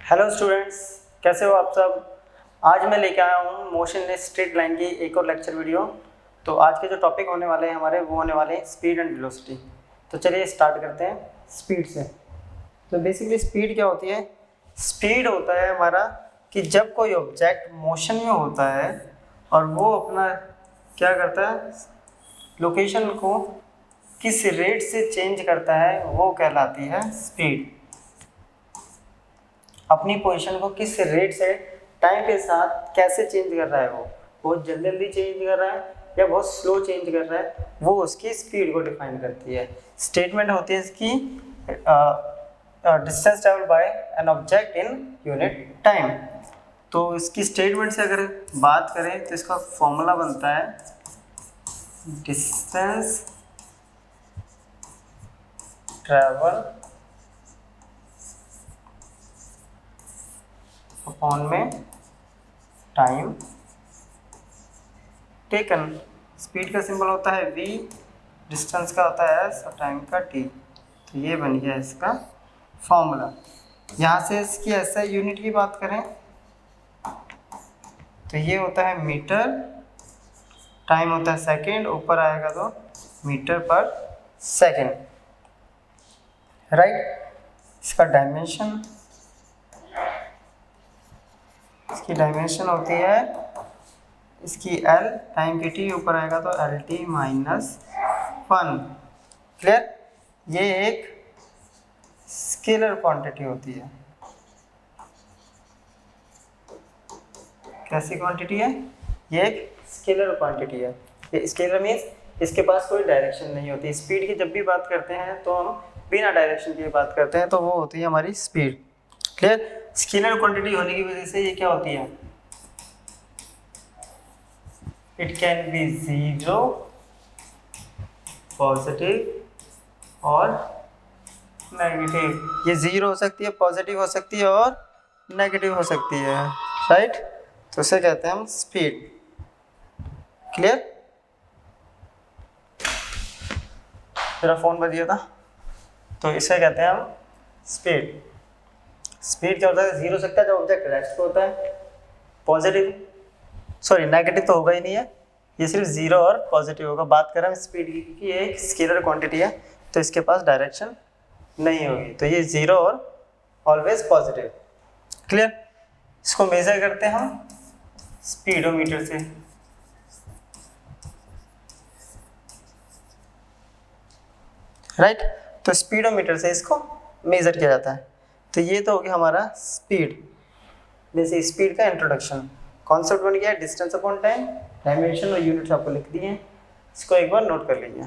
Hello students, कैसे हो आप सब। आज मैं लेके आया हूँ मोशन इन स्ट्रेट लाइन की एक और लेक्चर वीडियो। तो आज के जो टॉपिक होने वाले हैं हमारे वो होने वाले हैं स्पीड एंड वेलोसिटी। तो चलिए स्टार्ट करते हैं स्पीड से। तो बेसिकली स्पीड क्या होती है? स्पीड होता है हमारा कि जब कोई ऑब्जेक्ट मोशन में होता है और वो अपना क्या करता है, लोकेशन को किस रेट से चेंज करता है वो कहलाती है स्पीड। अपनी पोजीशन को किस रेट से टाइम के साथ कैसे चेंज कर रहा है, वो बहुत जल्दी जल्दी चेंज कर रहा है या बहुत स्लो चेंज कर रहा है, वो उसकी स्पीड को डिफाइन करती है। स्टेटमेंट होती है इसकी distance travel by an object in unit time. तो इसकी स्टेटमेंट से अगर बात करें तो इसका फॉर्मूला बनता है डिस्टेंस ट्रेवल अपॉन में टाइम टेकन। स्पीड का सिंबल होता है v, डिस्टेंस का होता है s और टाइम का t। तो ये बन गया इसका फॉर्मूला। यहाँ से इसकी SI यूनिट की बात करें तो ये होता है मीटर, टाइम होता है सेकंड, ऊपर आएगा तो मीटर पर सेकंड, राइट। इसका डायमेंशन, इसकी डायमेंशन होती है इसकी L, टाइम की T, ऊपर आएगा तो LT माइनस 1। क्लियर? ये एक स्केलर क्वांटिटी होती है। कैसी क्वांटिटी है? ये एक स्केलर क्वांटिटी है। ये स्केलर मीन्स इसके पास कोई डायरेक्शन नहीं होती। स्पीड की जब भी बात करते हैं तो हम बिना डायरेक्शन की बात करते हैं, तो वो होती है हमारी स्पीड। क्लियर? स्केलर क्वांटिटी होने की वजह से ये क्या होती है, it can be zero, positive और नेगेटिव। ये जीरो हो सकती है, पॉजिटिव हो सकती है और नेगेटिव हो सकती है, राइट। तो इसे कहते हैं हम स्पीड। क्लियर? मेरा फोन बज गया था। तो इसे कहते हैं हम स्पीड। स्पीड क्या होता है? जीरो सकता है जब ऑब्जेक्ट रेस्ट पे होता है, पॉजिटिव, सॉरी नेगेटिव तो होगा ही नहीं है, ये सिर्फ जीरो और पॉजिटिव होगा। बात कर रहे हैं स्पीड की क्योंकि ये एक स्केलर क्वांटिटी है तो इसके पास डायरेक्शन नहीं होगी, तो ये जीरो और ऑलवेज पॉजिटिव। क्लियर? इसको मेजर करते हैं हम स्पीडोमीटर से। राइट, तो स्पीडोमीटर से इसको मेजर किया जाता है। तो ये तो हो गया हमारा स्पीड। जैसे स्पीड का इंट्रोडक्शन, कॉन्सेप्ट बन गया डिस्टेंस अपॉन टाइम, डायमेंशन और यूनिट्स आपको लिख दिए हैं, इसको एक बार नोट कर लीजिए।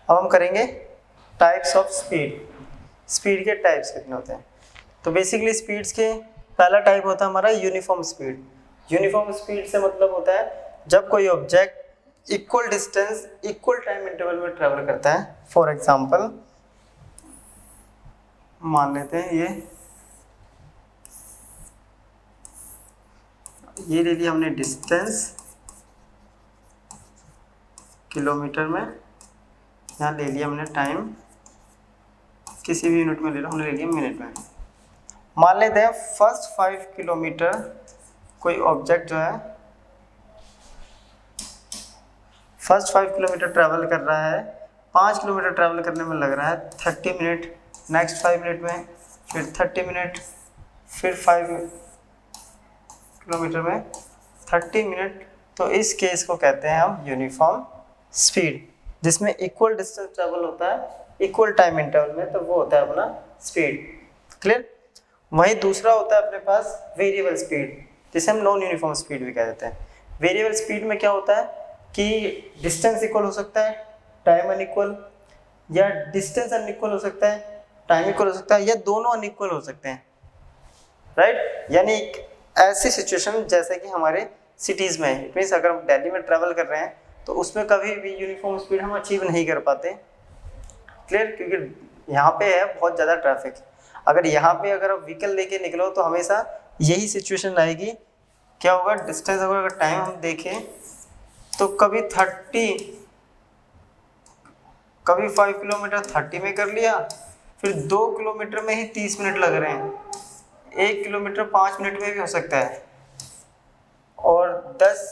अब हम करेंगे टाइप्स ऑफ स्पीड। स्पीड के टाइप्स कितने होते हैं? तो बेसिकली स्पीड्स के पहला टाइप होता है हमारा यूनिफॉर्म स्पीड। यूनिफॉर्म स्पीड से मतलब होता है जब कोई object equal distance equal time interval में ट्रेवल करता है। फॉर एग्जांपल मान लेते हैं ये ले लिया हमने डिस्टेंस किलोमीटर में, यहाँ ले लिया हमने टाइम, किसी भी यूनिट में ले लो, हमने ले लिया मिनट में। मान लेते हैं फर्स्ट 5 किलोमीटर कोई ऑब्जेक्ट जो है फर्स्ट 5 किलोमीटर ट्रैवल कर रहा है, 5 किलोमीटर ट्रैवल करने में लग रहा है 30 मिनट, नेक्स्ट 5 मिनट में फिर 30 मिनट, फिर 5 किलोमीटर में 30 मिनट। तो इस केस को कहते हैं हम यूनिफॉर्म स्पीड, जिसमें इक्वल डिस्टेंस ट्रैवल होता है इक्वल टाइम इंटरवल में, तो वो होता है अपना स्पीड। क्लियर? वहीं दूसरा होता है अपने पास वेरिएबल स्पीड, जिसे हम नॉन यूनिफॉर्म स्पीड भी कह देते हैं। वेरिएबल स्पीड में क्या होता है कि डिस्टेंस इक्वल हो सकता है, टाइम अनइक्वल, या डिस्टेंस अनइक्वल हो सकता है, टाइम इक्वल हो सकता है, या दोनों अनइक्वल हो सकते हैं, राइट। यानी एक ऐसी सिचुएशन जैसे कि हमारे सिटीज़ में है, इट मीन्स अगर हम दिल्ली में ट्रैवल कर रहे हैं तो उसमें कभी भी यूनिफॉर्म स्पीड हम अचीव नहीं कर पाते। क्लियर? क्योंकि यहाँ पे है बहुत ज़्यादा ट्रैफिक। अगर यहाँ पे अगर आप व्हीकल लेके निकलो तो हमेशा यही सिचुएशन आएगी। क्या होगा? डिस्टेंस अगर टाइम हम देखें तो कभी 30 कभी 5 किलोमीटर 30 में कर लिया, फिर 2 किलोमीटर में ही 30 मिनट लग रहे हैं, 1 किलोमीटर 5 मिनट में भी हो सकता है, और 10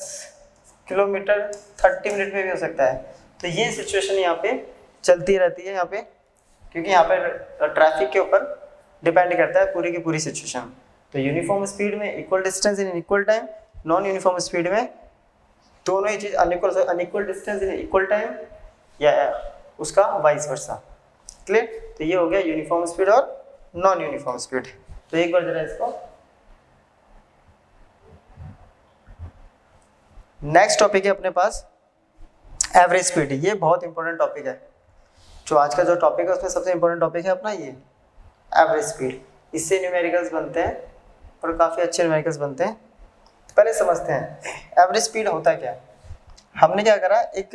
किलोमीटर 30 मिनट में भी हो सकता है। तो ये सिचुएशन यहाँ पे चलती रहती है यहाँ पे, क्योंकि यहाँ पे ट्रैफिक के ऊपर डिपेंड करता है पूरी की पूरी सिचुएशन। तो यूनिफॉर्म स्पीड में equal distance in equal time, non uniform speed में दोनों ही चीज unequal distance in equal time या उसका वाइस वर्सा। क्लियर? तो ये हो गया यूनिफॉर्म स्पीड और नॉन यूनिफॉर्म स्पीड। तो एक बार जरा इसको, नेक्स्ट टॉपिक है अपने पास एवरेज स्पीड। ये बहुत इंपॉर्टेंट टॉपिक है, जो आज का जो टॉपिक है उसमें सबसे इंपॉर्टेंट टॉपिक है अपना ये एवरेज स्पीड। इससे न्यूमेरिकल्स बनते हैं और काफ़ी अच्छे न्यूमेरिकल्स बनते हैं। पहले समझते हैं एवरेज स्पीड होता क्या है। हमने क्या करा, एक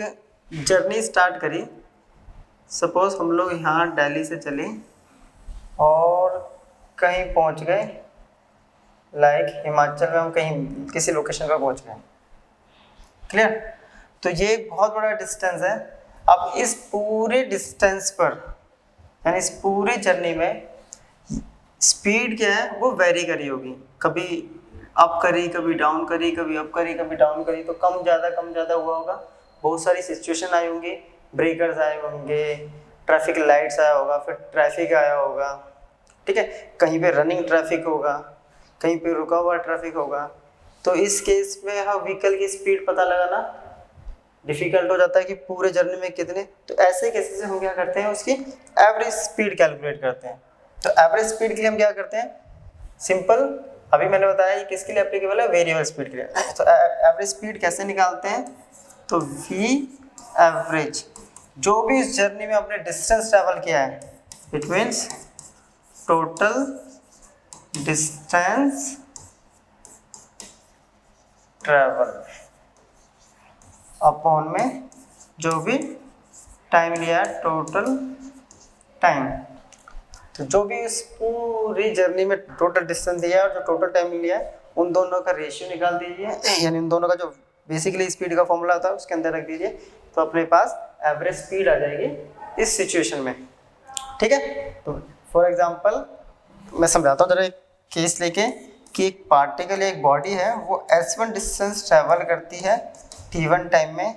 जर्नी स्टार्ट करी। सपोज हम लोग यहाँ दिल्ली से चले और कहीं पहुँच गए, लाइक हिमाचल में हम कहीं किसी लोकेशन पर पहुँच गए। क्लियर? तो ये एक बहुत बड़ा डिस्टेंस है। अब इस पूरे डिस्टेंस पर, यानी इस पूरे जर्नी में स्पीड क्या है, वो वेरी करी होगी। कभी अप करी, कभी डाउन करी, कभी अप करी, कभी डाउन करी, तो कम ज़्यादा हुआ होगा। बहुत सारी सिचुएशन आई होंगी, ब्रेकर्स आए होंगे, ट्रैफिक लाइट्स आया होगा, फिर ट्रैफिक आया होगा, ठीक है, कहीं पे रनिंग ट्रैफिक होगा, कहीं पे रुका हुआ ट्रैफिक होगा। तो इस केस में हम व्हीकल की स्पीड पता लगाना डिफिकल्ट हो जाता है कि पूरे जर्नी में कितने। तो ऐसे केसेस में हम क्या करते हैं, उसकी एवरेज स्पीड कैलकुलेट करते हैं। तो एवरेज स्पीड के लिए हम क्या करते हैं, सिंपल, अभी मैंने बताया ये किसके लिए एप्लीकेबल है, वेरिएबल स्पीड के लिए। तो एवरेज स्पीड कैसे निकालते हैं, तो वी एवरेज, जो भी इस जर्नी में अपने डिस्टेंस ट्रैवल किया है, it means total distance travel upon में जो भी टाइम लिया है, टोटल टाइम। तो जो भी इस पूरी जर्नी में टोटल डिस्टेंस दिया है और जो टोटल टाइम लिया है, उन दोनों का रेशियो निकाल दीजिए, यानी उन दोनों का जो बेसिकली स्पीड का फॉर्मूला होता है उसके अंदर रख दीजिए। तो अपने पास एवरेज स्पीड आ जाएगी इस सिचुएशन में। ठीक है? तो फॉर एग्जांपल मैं समझाता हूँ जरा एक केस लेके, कि एक पार्टिकल या एक बॉडी है, वो s1 डिस्टेंस ट्रैवल करती है t1 टाइम में,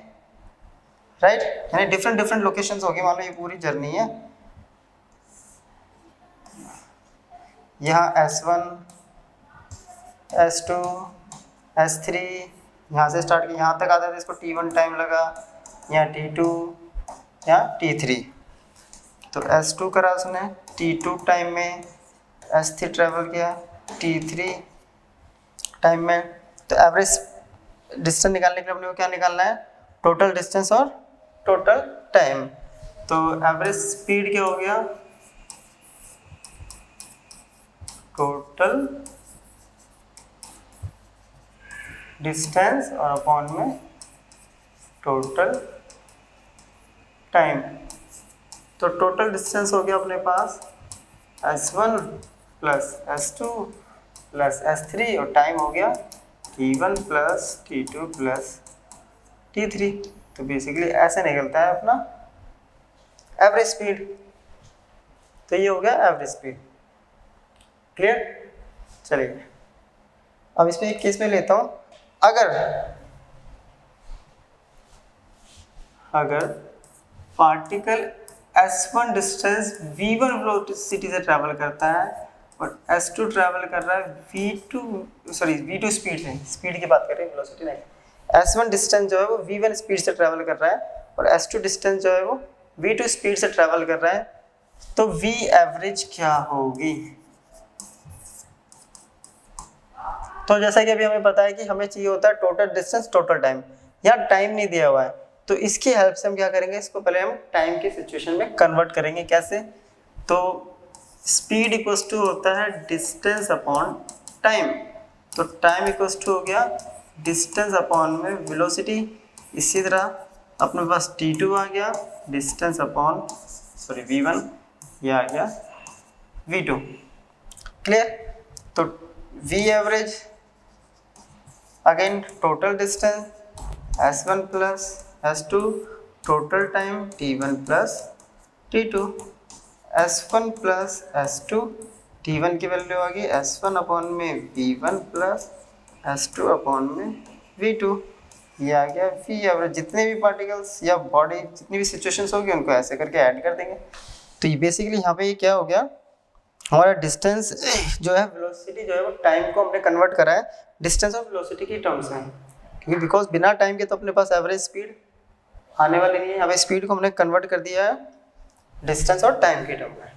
राइट? यानी डिफरेंट लोकेशंस होगी। मान लो ये पूरी जर्नी है, यहाँ S1, S2, S3, यहाँ से स्टार्ट किया, यहाँ तक आता था, इसको t1 टाइम लगा, यहाँ t2, यहाँ t3। तो S2 करा उसने t2 टाइम में, S3 ट्रैवल किया t3 टाइम में। तो एवरेज डिस्टेंस निकालने के लिए अपने को क्या निकालना है, टोटल डिस्टेंस और टोटल टाइम। तो एवरेज स्पीड क्या हो गया, टोटल डिस्टेंस और अपॉन में टोटल टाइम। तो टोटल डिस्टेंस हो गया अपने पास S1 plus S2 plus S3 और टाइम हो गया T1 plus T2 plus T3। तो बेसिकली ऐसे निकलता है अपना एवरेज स्पीड। तो ये हो गया एवरेज स्पीड। क्लियर? चलिए अब इसमें एक केस में लेता हूँ। अगर particle S1 distance V1 velocity से ट्रैवल करता है और S2 ट्रैवल कर रहा है V2 स्पीड से, स्पीड की बात कर रहे हैं, वेलोसिटी नहीं। S1 डिस्टेंस जो है वो V1 स्पीड से ट्रैवल कर रहा है और S2 डिस्टेंस जो है वो V2 स्पीड से ट्रैवल कर रहा है, तो V एवरेज क्या होगी? तो जैसा कि अभी हमें पता है कि हमें चाहिए होता है टोटल डिस्टेंस टोटल टाइम, यहाँ टाइम नहीं दिया हुआ है, तो इसकी हेल्प से हम क्या करेंगे, इसको पहले हम टाइम की सिचुएशन में कन्वर्ट करेंगे। कैसे? तो स्पीड इक्वल्स टू होता है डिस्टेंस अपॉन टाइम। तो टाइम इक्वल्स टू हो गया डिस्टेंस अपॉन में वेलोसिटी। इसी तरह अपने पास T2 आ गया, डिस्टेंस अपॉन V1, ये आ गया V2। क्लियर? तो V average again total distance S1 plus S2 total time t1 plus t2, s1 plus s2, t1 की वैल्यू आ गई s1 अपॉन में v1 प्लस s2 अपॉन में v2, ये आ गया v एवरेज। जितने भी पार्टिकल्स या बॉडी जितनी भी सिचुएशंस होगी उनको ऐसे करके ऐड कर देंगे। तो ये बेसिकली यहाँ पे ये क्या हो गया, हमारा डिस्टेंस जो है वेलोसिटी जो है वो टाइम को हमने कन्वर्ट करा है डिस्टेंस और वेलोसिटी की टर्म्स में, क्योंकि बिकॉज बिना टाइम के तो अपने पास एवरेज स्पीड आने वाली नहीं है। यहाँ पे स्पीड को हमने कन्वर्ट कर दिया है डिस्टेंस और टाइम के टर्म में।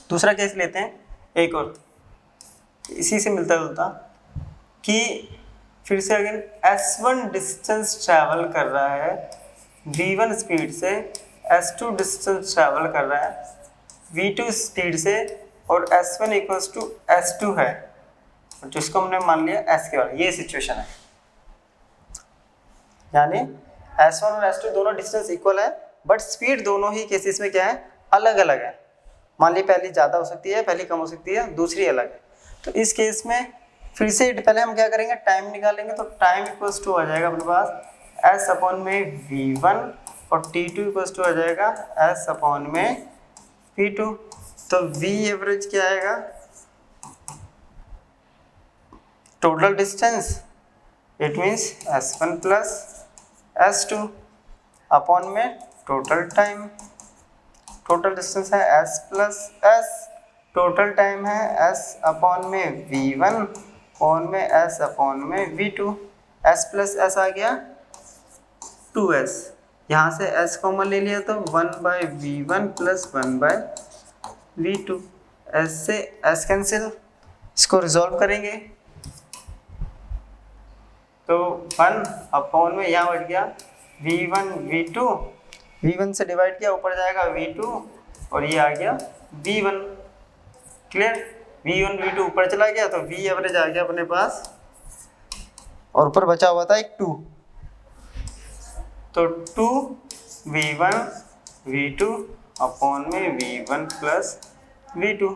दूसरा केस लेते हैं एक और, इसी से मिलता जुलता, कि फिर से अगेन s1 डिस्टेंस ट्रैवल कर रहा है v1 स्पीड से, s2 डिस्टेंस ट्रैवल कर रहा है v2 स्पीड से, और s1 इक्वल्स टू s2 है, जिसको हमने मान लिया s के वाला। ये सिचुएशन है, यानी s1 और s2 दोनों डिस्टेंस इक्वल है, बट स्पीड दोनों ही केसेस में क्या है, अलग अलग है। मान ली पहली ज़्यादा हो सकती है, पहली कम हो सकती है, दूसरी अलग है। तो इस केस में फिर से पहले हम क्या करेंगे, टाइम निकालेंगे। तो टाइम इक्वल्स टू आ जाएगा अपने पास s अपॉन में v1, और t2 इक्वल्स टू आ जाएगा s अपॉन में v2। तो v एवरेज क्या आएगा, total distance, it means s1 plus s2 upon में टोटल टाइम। टोटल डिस्टेंस है s plus s, total time है s अपॉन में v1 अपॉन में s अपॉन में v2। s प्लस s आ गया 2s, यहाँ से s कॉमन ले लिया तो 1/v1 प्लस 1/v2। s से s कैंसिल, इसको रिजॉल्व करेंगे तो 1 अपॉन में यहाँ बढ़ गया v1 v2, v1 से डिवाइड किया ऊपर जाएगा v2, और ये आ गया v1। क्लियर, v1 v2 ऊपर चला गया तो v एवरेज आ गया अपने पास, और ऊपर बचा हुआ था एक 2, तो 2v1 v2 अपॉन में v1 प्लस v2।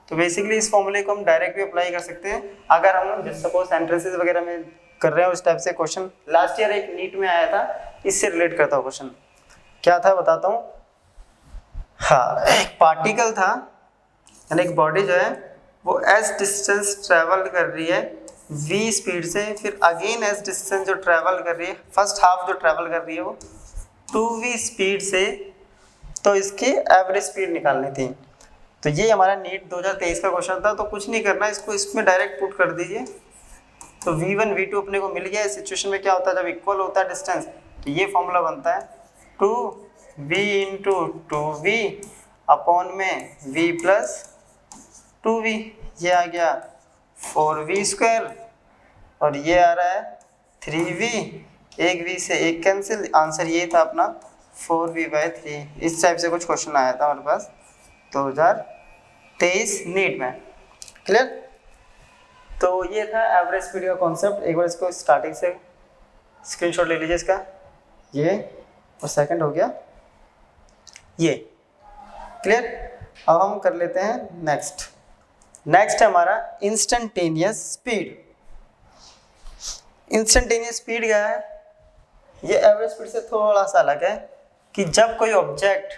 तो बेसिकली इस फॉर्मूले को हम डायरेक्ट भी अप्लाई कर सकते हैं अगर हम सपोज एंट्रेंसेस वगैरह में कर रहे हैं उस टाइप से क्वेश्चन। लास्ट ईयर एक नीट में आया था, इससे रिलेट करता हूँ क्वेश्चन। क्या था बताता हूँ। हाँ, एक पार्टिकल था, यानी एक बॉडी जो है वो s डिस्टेंस ट्रैवल कर रही है v स्पीड से, फिर अगेन s डिस्टेंस जो ट्रैवल कर रही है, फर्स्ट हाफ जो ट्रैवल कर रही है वो 2v स्पीड से, तो इसकी एवरेज स्पीड निकालनी थी। तो ये हमारा नीट 2023 का क्वेश्चन था। तो कुछ नहीं करना, इसको इसमें डायरेक्ट पुट कर दीजिए। तो v1 v2 अपने को मिल गया। इस सिचुएशन में क्या होता है, जब इक्वल होता है डिस्टेंस तो ये फॉर्मूला बनता है 2v इंटू 2v अपॉन में v प्लस 2v, ये आ गया 4v स्क्वायर, और ये आ रहा है 3v, एक v से एक कैंसिल। आंसर ये था अपना 4v/3। इस टाइप से कुछ क्वेश्चन आया था हमारे पास 2023 नीट में। क्लियर। तो ये था एवरेज स्पीड का कॉन्सेप्ट। एक बार इसको स्टार्टिंग से स्क्रीनशॉट ले लीजिए इसका, ये, और सेकंड हो गया ये। क्लियर। अब हम कर लेते हैं नेक्स्ट है हमारा इंस्टेंटेनियस स्पीड। इंस्टेंटेनियस स्पीड क्या है, ये एवरेज स्पीड से थोड़ा सा अलग है कि जब कोई ऑब्जेक्ट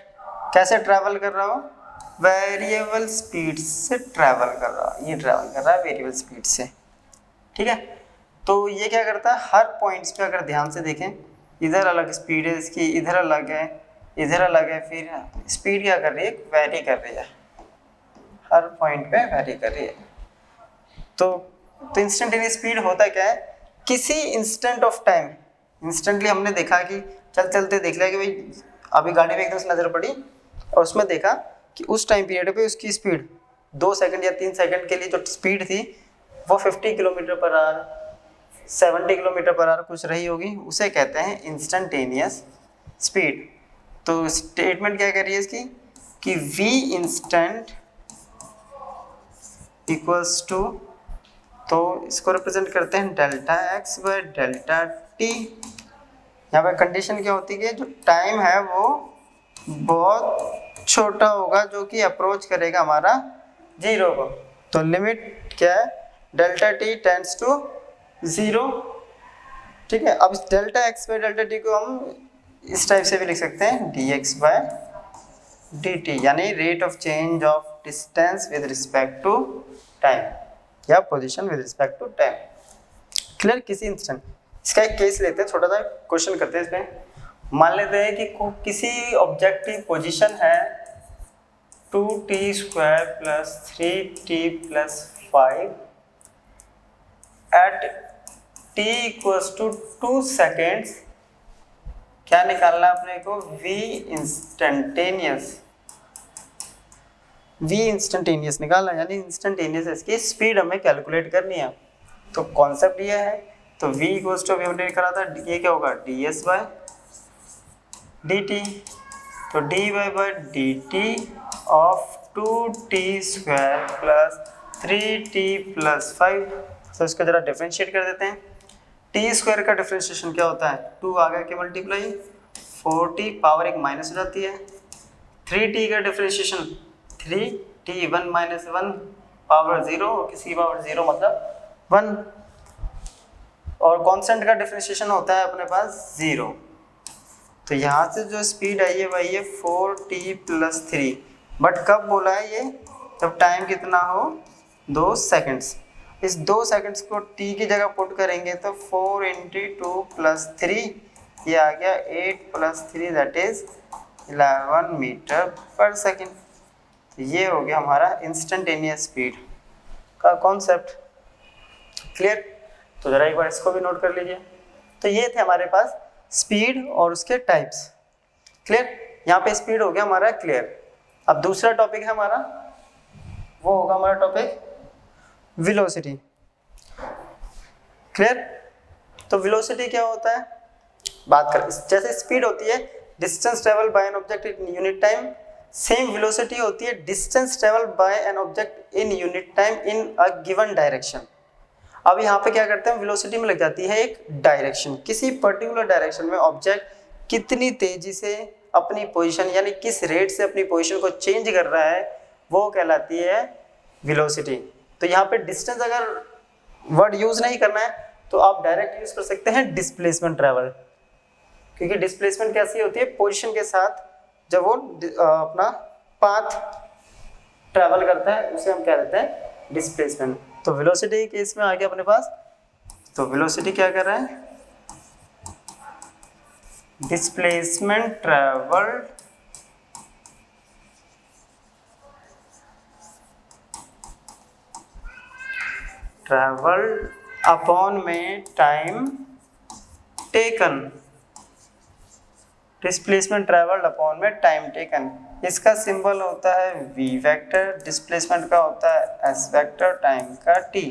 कैसे ट्रैवल कर रहा हो, वेरिएबल स्पीड से ट्रैवल कर रहा है। ये ट्रैवल कर रहा है वेरिएबल स्पीड से, ठीक है। तो ये क्या करता है, हर पॉइंट्स पे अगर ध्यान से देखें, इधर अलग स्पीड है इसकी, इधर अलग है, इधर अलग है, फिर स्पीड क्या कर रही है, वैरी कर रही है, हर पॉइंट पे वैरी कर रही है। तो इंस्टेंटेनियस स्पीड होता क्या है, किसी इंस्टेंट ऑफ टाइम, इंस्टेंटली हमने देखा कि चलते देख लिया कि भाई अभी गाड़ी में एकदम से नज़र पड़ी और उसमें देखा कि उस टाइम पीरियड पे उसकी स्पीड 2 सेकंड या 3 सेकंड के लिए जो स्पीड थी वो 50 kilometre per our, 70 kilometre per our कुछ रही होगी, उसे कहते हैं इंस्टेंटेनियस स्पीड। तो स्टेटमेंट क्या कर रही है इसकी कि v इंस्टेंट इक्वल्स टू, तो इसको रिप्रेजेंट करते हैं delta x by delta t। यहाँ पे कंडीशन क्या होती है, जो टाइम है वो बहुत छोटा होगा जो कि अप्रोच करेगा हमारा 0 को। तो लिमिट क्या है, डेल्टा t टेंड्स टू 0, ठीक है। अब इस delta x by delta t को हम इस टाइप से भी लिख सकते हैं dx बाय dt, यानी rate of change of distance with respect to time या position with respect to time. Clear? किसी इंस्टेंट, इसका एक केस लेते हैं, छोटा सा क्वेश्चन करते हैं इसमें। मान लेते हैं कि किसी ऑब्जेक्ट की पोजीशन है 2t² + 3t + 5 eight t = 2 seconds. क्या निकालना है अपने को? v इंस्टेंटेनियस निकालना है, यानी इंस्टेंटेनियस इसकी स्पीड हमें कैलकुलेट करनी है। तो कॉन्सेप्ट ये है, तो v = हमने करा था, ये क्या होगा ds बाय dt, तो dy/dt ऑफ 2t² + 3t + 5। तो इसको जरा डिफरेंशिएट कर देते हैं। t² का डिफरेंशिएशन क्या होता है? 2 आ गया के मल्टीप्लाई 4t, पावर एक माइनस हो जाती है। 3t का डिफरेंशिएशन 3t 1 - 1 पावर 0, किसी की पावर 0 मतलब 1। और कांस्टेंट का डिफरेंशिएशन होता है अपने पास 0। तो यहाँ से जो स्पीड आई है वही है 4t + 3, बट कब बोला है ये? जब टाइम कितना हो 2 सेकंड्स। इस 2 सेकंड्स को t की जगह पुट करेंगे तो 4 × 2 + 3, ये आ गया 8 + 3 दैट इज 11 मीटर/सेकंड। तो ये हो गया हमारा इंस्टेंटेनियस स्पीड का कॉन्सेप्ट। क्लियर? तो जरा एक बार इसको भी नोट कर लीजिए। तो ये थे हमारे पास स्पीड और उसके टाइप्स। क्लियर? यहाँ पे स्पीड हो गया हमारा क्लियर। अब दूसरा टॉपिक है हमारा, वो होगा हमारा टॉपिक वेलोसिटी। क्लियर? तो वेलोसिटी क्या होता है? बात कर, जैसे स्पीड होती है distance travel by an object in unit time, same velocity होती है distance travel by an object in unit time in a given direction. अब यहाँ पे क्या करते हैं, वेलोसिटी में लग जाती है एक डायरेक्शन। किसी पर्टिकुलर डायरेक्शन में ऑब्जेक्ट कितनी तेजी से अपनी पोजीशन, यानी किस रेट से अपनी पोजीशन को चेंज कर रहा है, वो कहलाती है वेलोसिटी। तो यहाँ पे डिस्टेंस अगर वर्ड यूज नहीं करना है तो आप डायरेक्ट यूज कर सकते हैं डिस्प्लेसमेंट ट्रेवल, क्योंकि डिस्प्लेसमेंट कैसी होती है? पोजीशन के साथ जब वो अपना पाथ ट्रेवल करता है उसे हम क्या कहते हैं? डिस्प्लेसमेंट। तो वेलोसिटी के केस में आ गया अपने पास, तो वेलोसिटी क्या कर रहा है? डिस्प्लेसमेंट ट्रेवल अपॉन में time taken. Displacement travelled upon में टाइम टेकन। इसका सिंबल होता है v वेक्टर, डिस्प्लेसमेंट का होता है s वेक्टर, टाइम का t।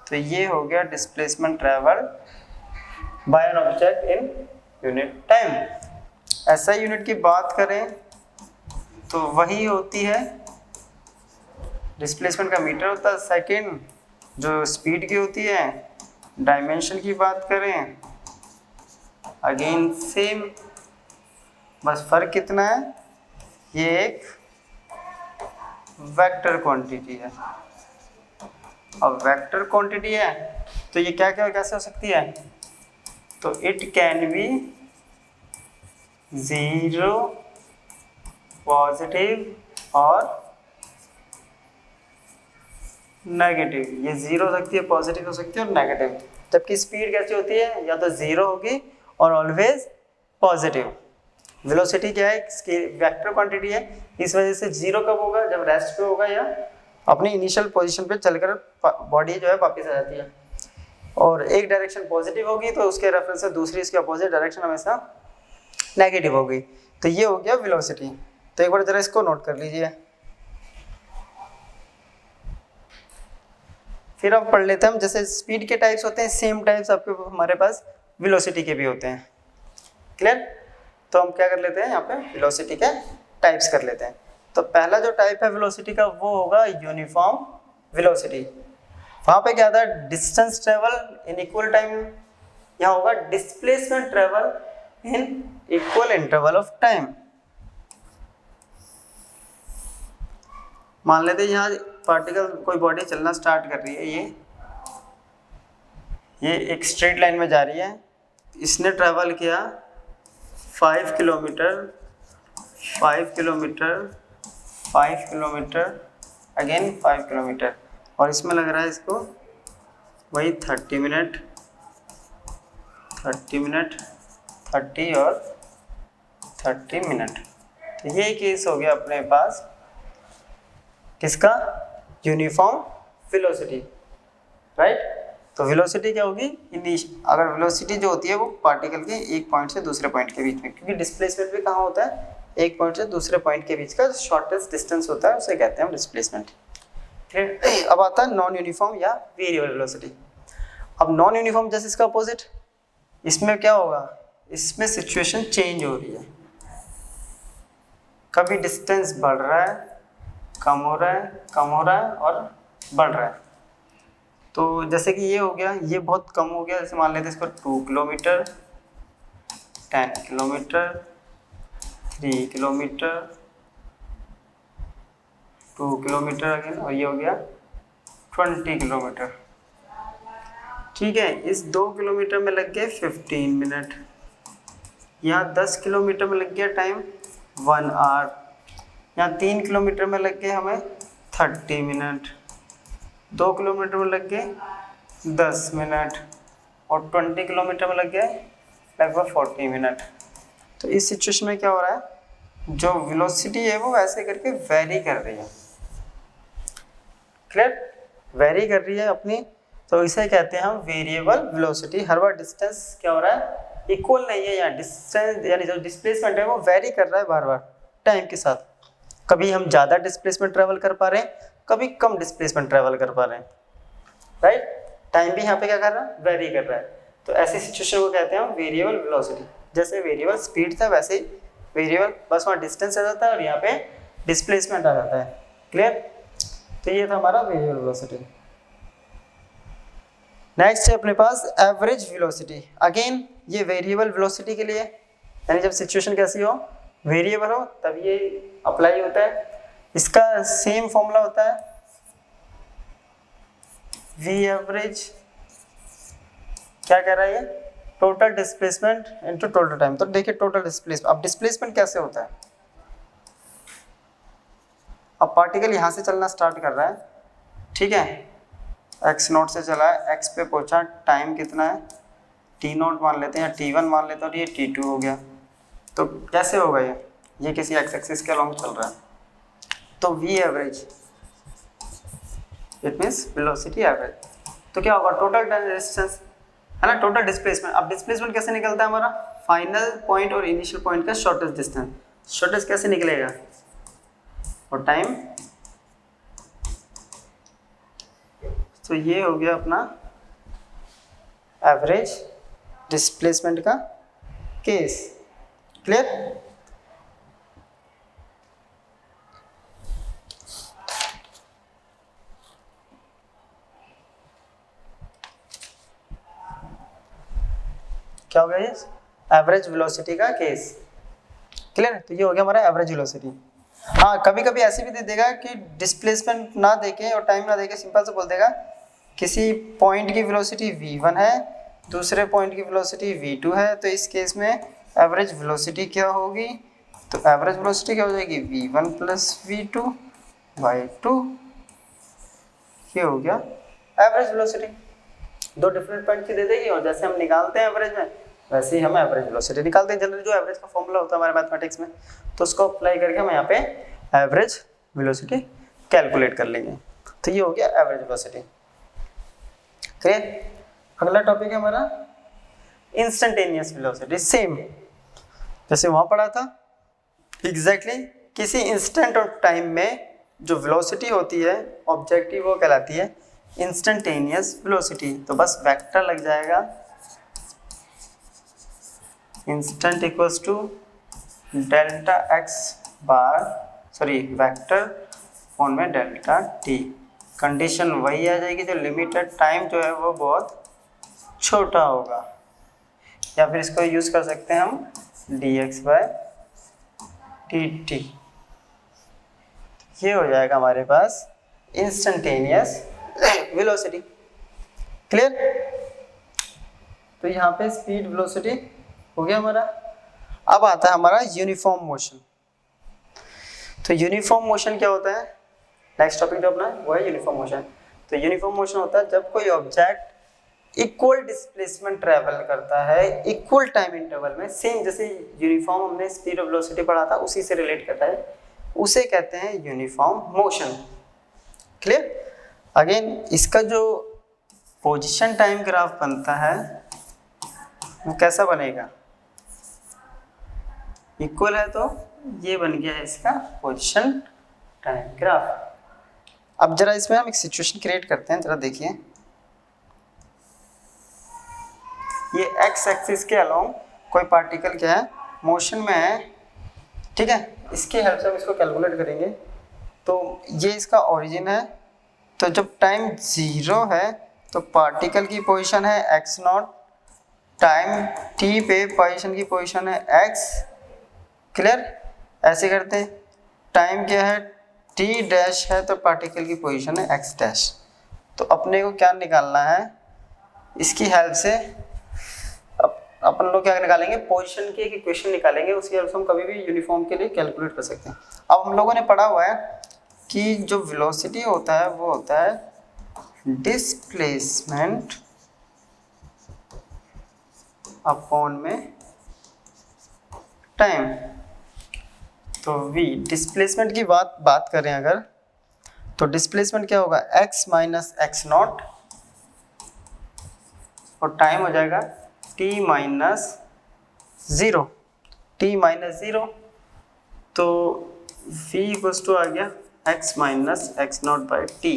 तो ये हो गया displacement travel by an object in unit time. ऐसा यूनिट की बात करें तो वही होती है, डिस्प्लेसमेंट का मीटर होता है सेकेंड, जो स्पीड की होती है। डायमेंशन की बात करें अगेन सेम, बस फर्क कितना है, ये एक वेक्टर क्वांटिटी है। अब वेक्टर क्वांटिटी है तो ये क्या क्या कैसे हो सकती है? तो इट कैन बी 0 पॉजिटिव और नेगेटिव। ये 0 हो सकती है, पॉजिटिव हो सकती है और नेगेटिव। जबकि स्पीड कैसी होती है? या तो 0 होगी और ऑलवेज पॉजिटिव। वेलोसिटी क्या है? इसकी वेक्टर क्वांटिटी है, इस वजह से 0 कब होगा? जब रेस्ट पे होगा या अपनी इनिशियल पोजीशन पे चलकर बॉडी जो है वापस आ जाती है। और एक डायरेक्शन पॉजिटिव होगी तो उसके रेफरेंस से दूसरी इसके अपोजिट डायरेक्शन हमेशा नेगेटिव होगी। तो ये हो गया वेलोसिटी। तो एक बार जरा इसको नोट कर लीजिए। फिर अब पढ़ लेते हैं हम, जैसे स्पीड के टाइप्स होते हैं सेम टाइप्स आपके हमारे पास वेलोसिटी के भी होते हैं। क्लियर? तो हम क्या कर लेते हैं, यहाँ पे वेलोसिटी के टाइप्स कर लेते हैं। तो पहला जो टाइप है वेलोसिटी का वो होगा यूनिफॉर्म वेलोसिटी। वहाँ पे क्या था? Distance travel in equal time. यहाँ होगा displacement travel in equal interval of time. मान लेते हैं यहाँ पार्टिकल कोई बॉडी चलना स्टार्ट कर रही है, ये एक स्ट्रेट लाइन में जा रही है, इसने ट्रेवल किया 5 kilometre 5 kilometre 5 kilometre again 5 kilometre, और इसमें लग रहा है इसको वही 30 मिनट 30 और 30 मिनट। तो ये केस हो गया अपने पास किसका, यूनिफॉर्म वेलोसिटी, राइट। तो वेलोसिटी क्या होगी, अगर वेलोसिटी जो होती है वो पार्टिकल के एक पॉइंट से दूसरे पॉइंट के बीच में, क्योंकि डिस्प्लेसमेंट भी कहाँ होता है, एक पॉइंट से दूसरे पॉइंट के बीच का शॉर्टेस्ट डिस्टेंस होता है, उसे कहते हैं हम डिस्प्लेसमेंट। क्लियर। अब आता है नॉन यूनिफॉर्म या वेरिएबल वेलोसिटी। अब नॉन यूनिफॉर्म जैसे इसका अपोजिट, इसमें क्या होगा, इसमें सिचुएशन चेंज हो रही है, कभी डिस्टेंस बढ़ रहा है, कम हो रहा है और बढ़ रहा है। तो जैसे कि ये हो गया, ये बहुत कम हो गया, जैसे मान लेते हैं इसको 2 kilometre 10 kilometre 3 kilometre 2 kilometre again, और ये हो गया 20 किलोमीटर। ठीक है, इस 2 किलोमीटर में लग गए 15 मिनट, यहाँ 10 किलोमीटर में लग गया टाइम 1 आवर, यहाँ 3 किलोमीटर में लग गए हमें 30 मिनट, 2 किलोमीटर में लग गए 10 मिनट, और 20 किलोमीटर में लग गए लगभग 40 मिनट। तो इस सिचुएशन में क्या हो रहा है, जो वेलोसिटी है वो ऐसे करके वेरी कर रही है। क्लियर, वेरी कर रही है अपनी, तो इसे कहते हैं हम वेरिएबल वेलोसिटी। हर बार डिस्टेंस क्या हो रहा है, इक्वल नहीं है, यहाँ डिस्टेंस यानी जो डिस्प्लेसमेंट है वो वेरी कर रहा है बार बार टाइम के साथ। कभी हम ज़्यादा डिस्प्लेसमेंट ट्रेवल कर पा रहे हैं, कभी कम डिस्प्लेसमेंट ट्रेवल कर पा रहे हैं, राइट। टाइम भी यहाँ पे क्या कर रहा है, वेरी कर रहा है। तो ऐसी सिचुएशन को कहते हैं हम वेरिएबल वेलोसिटी। जैसे वेरिएबल स्पीड था वैसे ही वेरिएबल, बस वहाँ डिस्टेंस आ जाता है और यहाँ पे डिस्प्लेसमेंट आ जाता है। क्लियर, तो ये था हमारा वेरिएबल वेलोसिटी। नेक्स्ट है अपने पास एवरेज वेलोसिटी। अगेन ये वेरिएबल वेलोसिटी के लिए, यानी जब सिचुएशन कैसी हो, वेरिएबल हो, तब ये अप्लाई होता है। इसका सेम फॉर्मूला होता है v एवरेज, क्या कह रहा है ये, total displacement into total time. तो देखिए टोटल डिस्प्लेसमेंट, अब डिस्प्लेसमेंट कैसे होता है, अब पार्टिकल यहाँ से चलना स्टार्ट कर रहा है, ठीक है, x नोट से चला है, x पे पहुंचा, टाइम कितना है t नोट मान लेते हैं या t1 मान लेते हैं, और ये t2 हो गया। तो कैसे होगा ये किसी x एक्सिस के अलोंग चल रहा है, तो v average it means velocity average. तो क्या होगा, टोटल डिस्टेंस है ना, टोटल डिस्प्लेसमेंट। अब डिस्प्लेसमेंट कैसे निकलता है हमारा, फाइनल पॉइंट और इनिशियल पॉइंट का शॉर्टेस्ट डिस्टेंस। शॉर्टेस्ट कैसे निकलेगा, और टाइम, तो ये हो गया अपना एवरेज डिस्प्लेसमेंट का केस। क्लियर, क्या हो गया ये, एवरेज वेलोसिटी का केस। क्लियर, तो ये हो गया हमारा एवरेज वेलोसिटी। हाँ, कभी कभी ऐसे भी दे देगा कि डिस्प्लेसमेंट ना देके और टाइम ना देके सिंपल से बोल देगा किसी पॉइंट की वेलोसिटी v1 है, दूसरे पॉइंट की वेलोसिटी v2 है, तो इस केस में एवरेज वेलोसिटी क्या होगी, तो एवरेज वेलोसिटी क्या हो जाएगी, v1 प्लस v2 बाई 2। ये हो गया एवरेज वेलोसिटी। दो डिफरेंट पॉइंट की दे देगी, और जैसे हम निकालते हैं एवरेज में, वैसे ही हम एवरेज वेलोसिटी निकालते हैं। जनरली जो एवरेज का फॉर्मूला होता है हमारे मैथमेटिक्स में, तो उसको अप्लाई करके हम यहाँ पे एवरेज वेलोसिटी कैलकुलेट कर लेंगे। तो ये हो गया एवरेज वेलोसिटी। क्लियर, अगला टॉपिक है हमारा इंस्टेंटेनियस वेलोसिटी। सेम जैसे वहाँ पढ़ा था एग्जैक्टली, किसी इंस्टेंट और टाइम में जो वेलोसिटी होती है ऑब्जेक्टिव, वो कहलाती है इंस्टेंटेनियस वेलोसिटी। तो बस वेक्टर लग जाएगा, instant equals to delta x bar, sorry vector form में डेल्टा टी। कंडीशन वही आ जाएगी, जो लिमिटेड टाइम जो है वो बहुत छोटा होगा, या फिर इसको यूज कर सकते हैं हम dx बाय dt। ये हो जाएगा हमारे पास इंस्टेंटेनियस वेलोसिटी। क्लियर, तो यहाँ पे स्पीड वेलोसिटी हो गया हमारा। अब आता है हमारा यूनिफॉर्म मोशन। तो यूनिफॉर्म मोशन क्या होता है, नेक्स्ट टॉपिक जो अपना वो है यूनिफॉर्म मोशन। तो यूनिफॉर्म मोशन होता है जब कोई ऑब्जेक्ट इक्वल डिस्प्लेसमेंट ट्रेवल करता है इक्वल टाइम इंटरवल में, सेम जैसे यूनिफॉर्म हमने स्पीड और वेलोसिटी पढ़ा था उसी से रिलेट करता है, उसे कहते हैं यूनिफॉर्म मोशन। क्लियर। अगेन इसका जो पोजीशन टाइम ग्राफ बनता है वो कैसा बनेगा, इक्वल है तो ये बन गया है इसका पोजीशन टाइम ग्राफ। अब जरा इसमें हम एक सिचुएशन क्रिएट करते हैं, जरा देखिए। ये एक्स एक्सिस के अलोंग कोई पार्टिकल क्या है, मोशन में है, ठीक है। इसके हेल्प से हम इसको कैलकुलेट करेंगे। तो ये इसका ओरिजिन है, तो जब टाइम 0 है तो पार्टिकल की पोजीशन है एक्स नॉट, टाइम टी पे पोजीशन की पोजीशन है एक्स। क्लियर। ऐसे करते हैं, टाइम क्या है टी डैश है तो पार्टिकल की पोजीशन है एक्स डैश। तो अपने को क्या निकालना है, इसकी हेल्प से अपन लोग क्या निकालेंगे, पोजीशन की एक इक्वेशन निकालेंगे, उसकी हेल्प से हम कभी भी यूनिफॉर्म के लिए कैलकुलेट कर सकते हैं। अब हम लोगों ने पढ़ा हुआ है कि जो वेलोसिटी होता है वो होता है डिस्प्लेसमेंट अपॉन में टाइम। तो v डिस्प्लेसमेंट की बात करें अगर, तो डिस्प्लेसमेंट क्या होगा x माइनस एक्स नॉट और टाइम हो जाएगा t माइनस 0, t माइनस 0। तो v इक्वल्स टू आ गया x minus x not by t,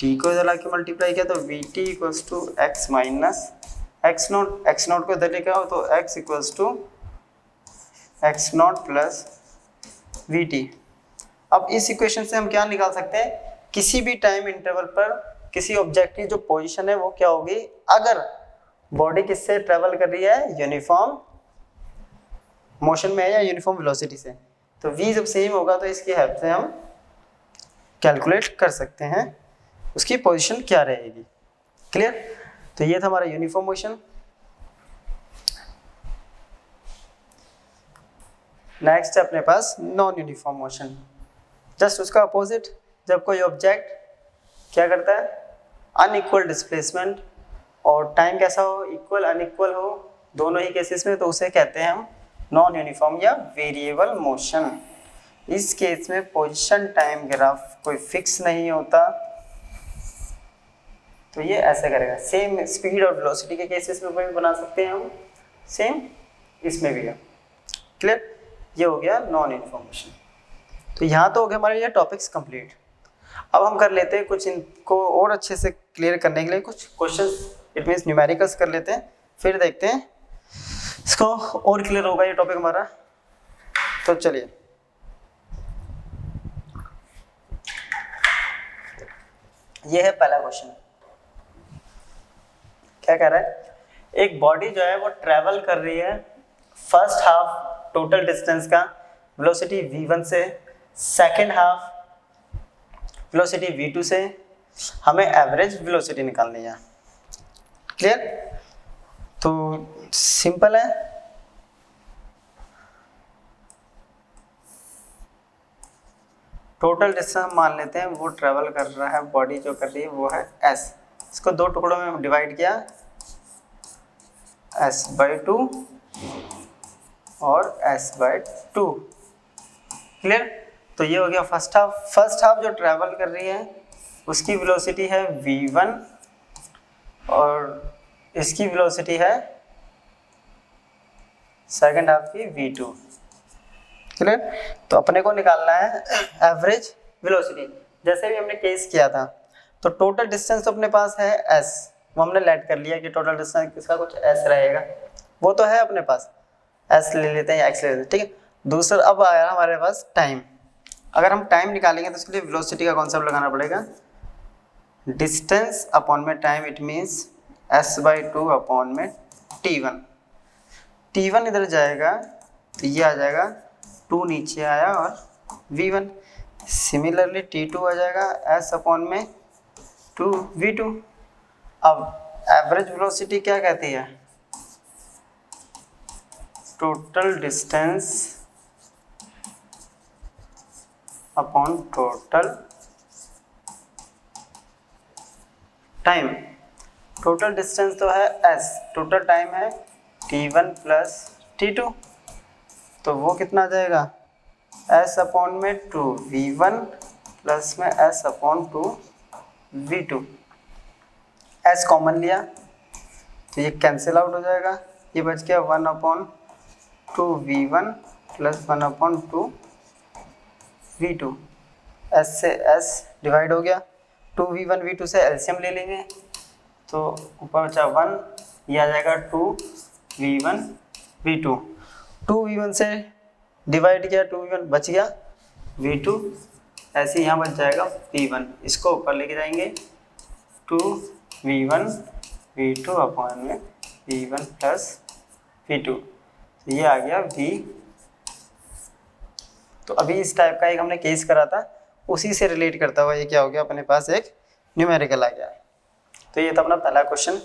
t को इधर आके मल्टीप्लाई किया तो vt equals to x minus x not को इधर लेके आओ तो x equals to x not plus vt। अब इस इक्वेशन से हम क्या निकाल सकते हैं, किसी भी टाइम इंटरवल पर किसी ऑब्जेक्ट की जो पोजीशन है वो क्या होगी, अगर बॉडी किससे ट्रेवल कर रही है, यूनिफॉर्म मोशन में है या यूनिफॉर्म वेलोसिटी से। तो v जब सेम होगा तो इसकी हेल्प से हम कैलकुलेट कर सकते हैं उसकी पोजीशन क्या रहेगी। क्लियर। तो ये था हमारा यूनिफॉर्म मोशन। नेक्स्ट है अपने पास नॉन यूनिफॉर्म मोशन, जस्ट उसका अपोजिट। जब कोई ऑब्जेक्ट क्या करता है, अनइक्वल डिस्प्लेसमेंट और टाइम कैसा हो, इक्वल अनइक्वल हो, दोनों ही केसेस में, तो उसे कहते हैं हम नॉन यूनिफॉर्म या वेरिएबल मोशन। इस केस में पोजीशन टाइम ग्राफ कोई फिक्स नहीं होता, तो ये ऐसे करेगा। सेम स्पीड और वेलोसिटी के केसेस में भी बना सकते हैं हम, सेम इसमें भी है। क्लियर। ये हो गया नॉन इन्फॉर्मेशन। तो यहाँ तो हो गया हमारे ये टॉपिक्स कंप्लीट। अब हम कर लेते हैं कुछ इनको और अच्छे से क्लियर करने के लिए कुछ क्वेश्चंस, इट मीन्स न्यूमेरिकल्स कर लेते हैं, फिर देखते हैं इसको और क्लियर होगा ये टॉपिक हमारा। तो चलिए, ये है पहला क्वेश्चन। क्या कह रहा है, एक बॉडी जो है वो ट्रेवल कर रही है फर्स्ट हाफ टोटल डिस्टेंस का वेलोसिटी v1 से, सेकेंड हाफ वेलोसिटी v2 से, हमें एवरेज वेलोसिटी निकालनी है। क्लियर। तो सिंपल है, टोटल डिस्टेंस हम मान लेते हैं वो ट्रेवल कर रहा है, बॉडी जो कर रही है वो है s। इसको दो टुकड़ों में डिवाइड किया, s/2 और s/2। क्लियर। तो ये हो गया फर्स्ट हाफ। फर्स्ट हाफ जो ट्रेवल कर रही है उसकी वेलोसिटी है v1 और इसकी वेलोसिटी है सेकंड हाफ की v2। क्लियर। तो अपने को निकालना है एवरेज वेलोसिटी। जैसे भी हमने केस किया था, तो टोटल डिस्टेंस तो अपने पास है s, वो हमने लेट कर लिया कि टोटल डिस्टेंस किसका कुछ s रहेगा, वो तो है अपने पास, s ले लेते हैं या x ले लेते हैं। ठीक है। दूसरा अब आया हमारे पास टाइम। अगर हम टाइम निकालेंगे तो उसके लिए वेलोसिटी का कॉन्सेप्ट लगाना पड़ेगा, डिस्टेंस अपॉन में time, it means s/2 upon में t1। t1 इधर जाएगा तो ये आ जाएगा 2 नीचे आया और v1। सिमिलरली t2 आ जाएगा s अपॉन में 2v2। अब एवरेज वेलोसिटी क्या कहती है, total distance upon total time. Total distance तो है s, टोटल टाइम है t1 प्लस t2, तो वो कितना आ जाएगा s अपॉन में 2v1 प्लस में s upon 2v2। s common लिया तो ये कैंसिल आउट हो जाएगा, ये बच गया 1 upon 2v1 plus 1 upon 2v2। s से s डिवाइड हो गया, 2v1 v2 से एलसीएम ले लेंगे तो ऊपर बचा 1, ये आ जाएगा 2v1 v2। 2v1 से डिवाइड किया, 2v1 बच गया, v2 ऐसे यहाँ बच जाएगा v1, इसको ऊपर लेके जाएंगे 2v1 v2 अपॉन में v1 प्लस v2, तो ये आ गया v। तो अभी इस टाइप का एक हमने केस करा था, उसी से रिलेट करता हुआ ये क्या हो गया, अपने पास एक न्यूमेरिकल आ गया। तो ये था अपना पहला क्वेश्चन।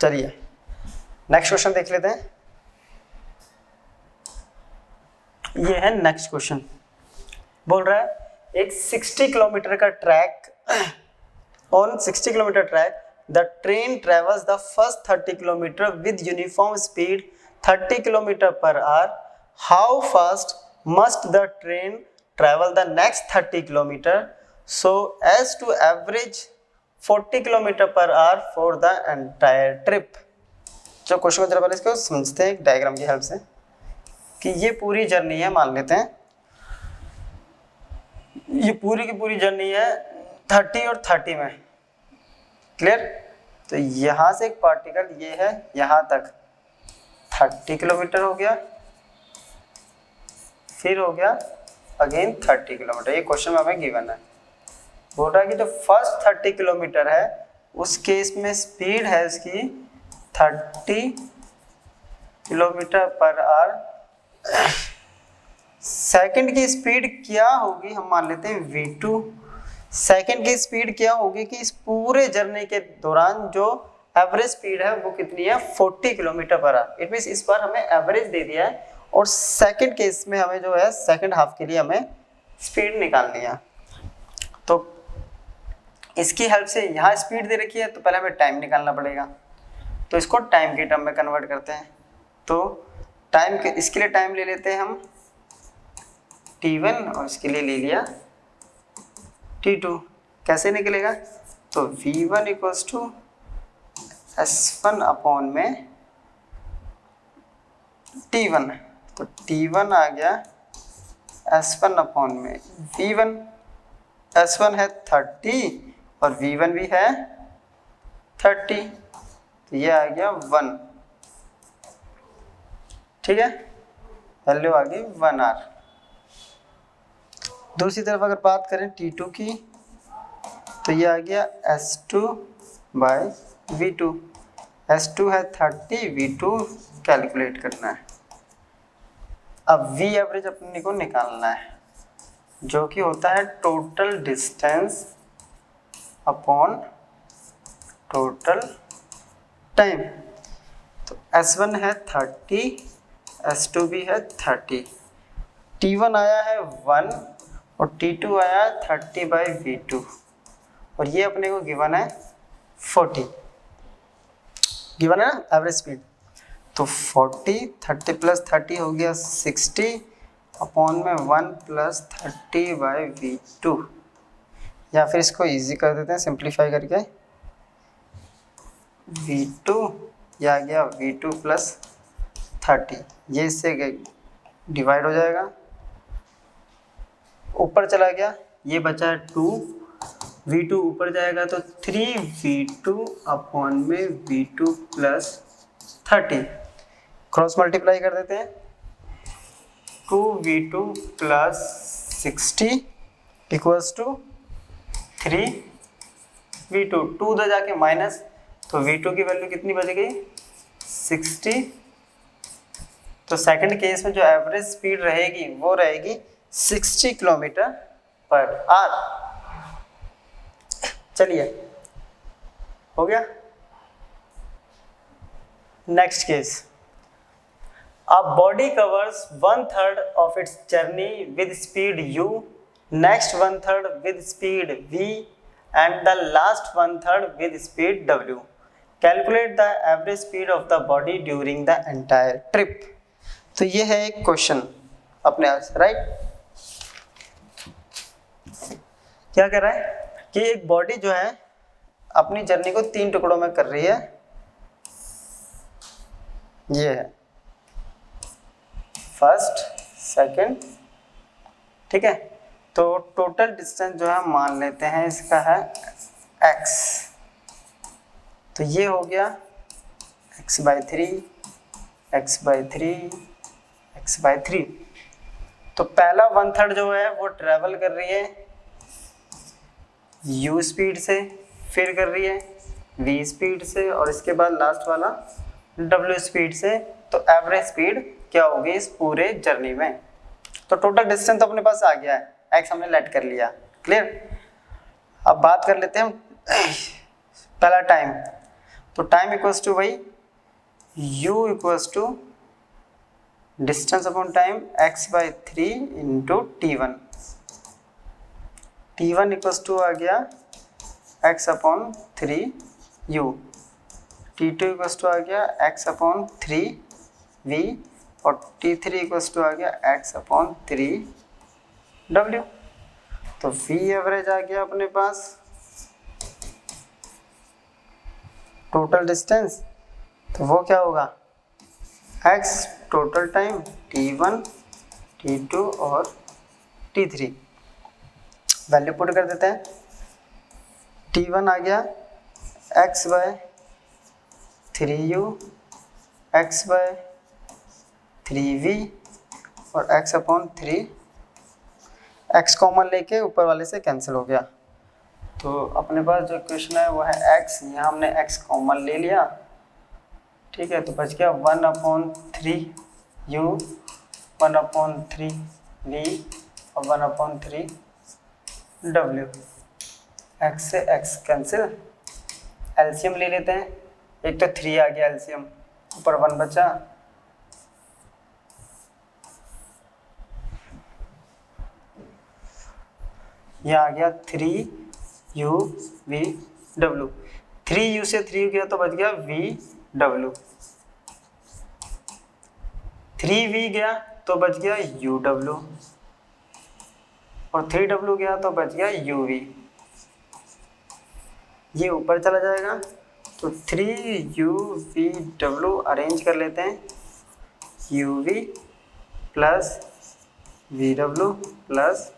चलिए नेक्स्ट क्वेश्चन देख लेते हैं। ये है नेक्स्ट क्वेश्चन, बोल रहा है एक 60 किलोमीटर का ट्रैक, on 60 kilometre track the train travels the first 30 kilometre with uniform speed 30 kilometre per hour, how fast must the train travel the next 30 kilometre so as to average 40 kilometre per hour for the entire trip. जो question को जरा पहले इसको समझते हैं एक diagram की help से, कि ये पूरी जर्नी है, मान लेते हैं ये पूरी की पूरी जर्नी है 30 और 30 में, क्लियर। तो यहाँ से एक पार्टिकल ये है यहाँ तक 30 किलोमीटर हो गया, फिर हो गया अगेन 30 किलोमीटर। ये क्वेश्चन में हमें गिवन है, बोल रहा है कि जो फर्स्ट 30 किलोमीटर है उस केस में स्पीड है इसकी 30 किलोमीटर पर आवर। सेकंड की स्पीड क्या होगी, हम मान लेते हैं v2। सेकंड की स्पीड क्या होगी कि इस पूरे जर्नी के दौरान जो एवरेज स्पीड है वो कितनी है 40 kilometre per our. It means इस बार हमें एवरेज दे दिया है और सेकंड केस में हमें जो है सेकंड हाफ के लिए हमें स्पीड निकालनी है। तो इसकी हेल्प से यहाँ स्पीड दे रखी है तो पहले हमें टाइम निकालना पड़ेगा, तो इसको टाइम के टर्म में कन्वर्ट करते हैं। तो टाइम के इसके लिए टाइम ले लेते हैं हम t1 और इसके लिए ले लिया t2। कैसे निकलेगा, तो v1 equals to s1 upon में t1, तो t1 आ गया s1 अपॉन में v1। s1 है 30 और v1 भी है 30, तो ये आ गया 1, ठीक है, वैल्यू आ गई 1 आवर। दूसरी तरफ अगर बात करें t2 की, तो ये आ गया s2 बाय v2। s2 है 30, v2 कैलकुलेट करना है। अब v एवरेज अपने को निकालना है, जो कि होता है total distance upon total time. तो s1 है 30, s2 भी है 30, t1 आया है 1 और t2 आया 30 बाई v2, और ये अपने को गिवन है 40, गिवन है ना एवरेज स्पीड। तो 40, 30 प्लस 30 हो गया 60 अपॉन में 1 प्लस 30 बाई v2, या फिर इसको इजी कर देते हैं सिंप्लीफाई करके, v2 ये आ गया v2 प्लस 30, ये इससे डिवाइड हो जाएगा, ऊपर चला गया, ये बचा 2, v2 ऊपर जाएगा तो 3v2 अपॉन में v2 प्लस 30, क्रॉस मल्टीप्लाई कर देते हैं, 2v2 plus 60 equals to 3v2, 2 उधर जाके माइनस, तो v2 की वैल्यू कितनी बच गई 60। तो सेकंड केस में जो एवरेज स्पीड रहेगी वो रहेगी 60 किलोमीटर पर आवर। चलिए हो गया। Next case, A body covers 1/3 of its journey with speed u, next 1/3 with speed v, and the last 1/3 with speed w. Calculate the average speed of the body during the entire trip. तो ये है एक question अपने आप से, right? क्या कर रहा है कि एक बॉडी जो है अपनी जर्नी को 3 टुकड़ों में कर रही है, ये है फर्स्ट, सेकंड, ठीक है? तो टोटल डिस्टेंस जो है मान लेते हैं इसका है x, तो ये हो गया x/3, x/3, x/3। तो पहला 1/3 जो है वो ट्रेवल कर रही है u स्पीड से, फिर कर रही है v स्पीड से, और इसके बाद लास्ट वाला w स्पीड से। तो एवरेज स्पीड क्या होगी इस पूरे जर्नी में? तो टोटल डिस्टेंस तो अपने पास आ गया है, x हमने लेट कर लिया, क्लियर? अब बात कर लेते हैं पहला टाइम। तो टाइम इक्वल्स टू वही u equals to distance upon time x/3 into t1। t1 equals to आ गया x/3u, t2 इक्वल्स टू आ गया x/3v, और t3 इक्वल्स टू आ गया x/3w। तो v एवरेज आ गया अपने पास टोटल डिस्टेंस, तो वो क्या होगा x total time t1, t2 और t3। वैल्यू पुट कर देते हैं। t1 आ गया x/3u, x/3v और x/3, x कॉमन लेके ऊपर वाले से कैंसिल हो गया। तो अपने पास जो इक्वेशन है वो है x, यहाँ हमने x कॉमन ले लिया, ठीक है? तो बच गया 1/3u, 1/3v और 1/3w। x से x कैंसिल, एलसीएम ले लेते हैं। एक तो 3 आ गया एलसीएम, ऊपर 1 बचा, यह आ गया 3u/v/w। 3u से 3 गया तो बच गया v/w, 3v गया तो बच गया u/w, और 3w गया तो बच गया uv। ये ऊपर चला जाएगा, तो 3u/v/w अरेंज कर लेते हैं, uv plus v/w plus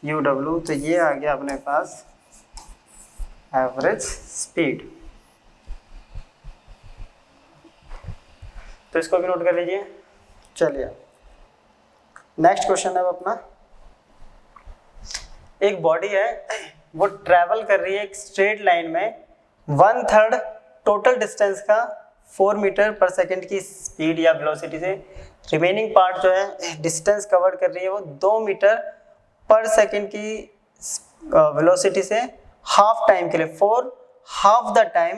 u/w। तो ये आ गया अपने पास एवरेज स्पीड। तो इसको भी नोट कर लीजिए। चलिए नेक्स्ट क्वेश्चन है अपना, एक बॉडी है वो ट्रैवल कर रही है एक स्ट्रेट लाइन में 1/3 टोटल डिस्टेंस का 4 मीटर पर सेकंड की स्पीड या वेलोसिटी से, रिमेनिंग पार्ट जो है डिस्टेंस कवर कर रही है वो 2 मीटर पर सेकंड की वेलोसिटी से हाफ टाइम के लिए, for half the time